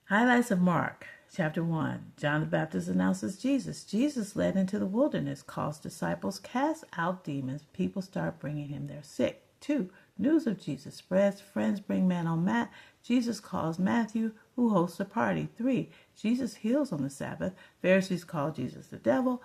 Highlights of Mark, chapter 1. John the Baptist announces Jesus. Jesus led into the wilderness, calls disciples, cast out demons. People start bringing him their sick. 2. News of Jesus spreads. Friends bring man on mat. Jesus calls Matthew, who hosts a party. 3. Jesus heals on the Sabbath. Pharisees call Jesus the devil.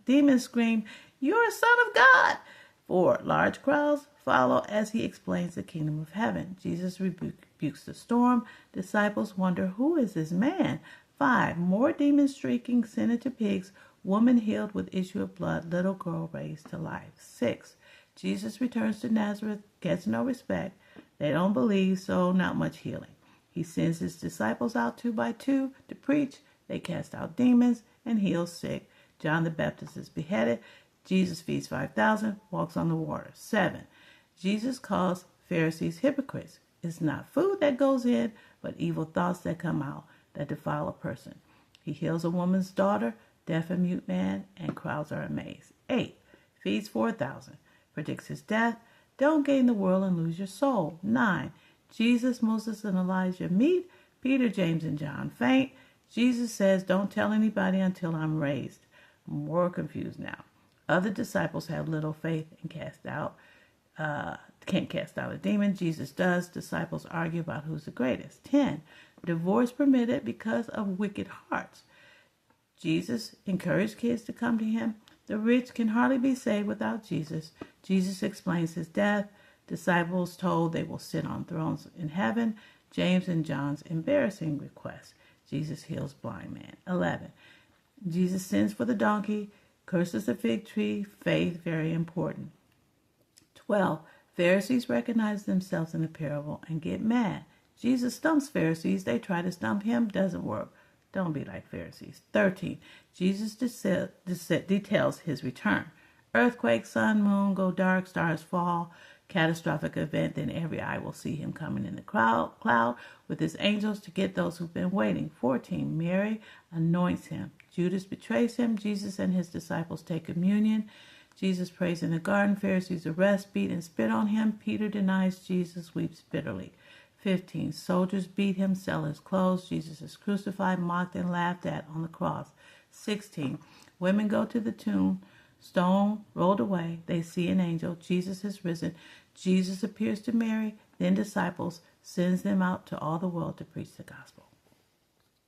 Demons scream, "You're a son of God." 4. Large crowds follow as he explains the kingdom of heaven. Jesus rebukes the storm. Disciples wonder, who is this man? 5. More demons shrieking, sent into pigs. Woman healed with issue of blood. Little girl raised to life. 6. Jesus returns to Nazareth, gets no respect. They don't believe, so not much healing. He sends his disciples out 2 by 2 to preach. They cast out demons and heal sick. John the Baptist is beheaded. Jesus feeds 5,000, walks on the water. 7. Jesus calls Pharisees hypocrites. It's not food that goes in, but evil thoughts that come out that defile a person. He heals a woman's daughter, deaf and mute man, and crowds are amazed. 8. Feeds 4,000. Predicts his death. Don't gain the world and lose your soul. 9. Jesus, Moses, and Elijah meet. Peter, James, and John faint. Jesus says, don't tell anybody until I'm raised. I'm more confused now. Other disciples have little faith and can't cast out a demon. Jesus does. Disciples argue about who's the greatest. 10. Divorce permitted because of wicked hearts. Jesus encouraged kids to come to him. The rich can hardly be saved without Jesus. Jesus explains his death. Disciples told they will sit on thrones in heaven. James and John's embarrassing request. Jesus heals blind man. 11. Jesus sends for the donkey, curses the fig tree. Faith, very important. 12. Pharisees recognize themselves in the parable and get mad. Jesus stumps Pharisees. They try to stump him. Doesn't work. Don't be like Pharisees. 13. Jesus details his return. Earthquake, sun, moon go dark, stars fall. Catastrophic event, then every eye will see him coming in the cloud with his angels to get those who've been waiting. 14. Mary anoints him. Judas betrays him. Jesus and his disciples take communion. Jesus prays in the garden. Pharisees arrest, beat, and spit on him. Peter denies Jesus, weeps bitterly. 15. Soldiers beat him, sell his clothes. Jesus is crucified, mocked, and laughed at on the cross. 16. Women go to the tomb. Stone rolled away. They see an angel. Jesus is risen. Jesus appears to Mary, then disciples, sends them out to all the world to preach the gospel.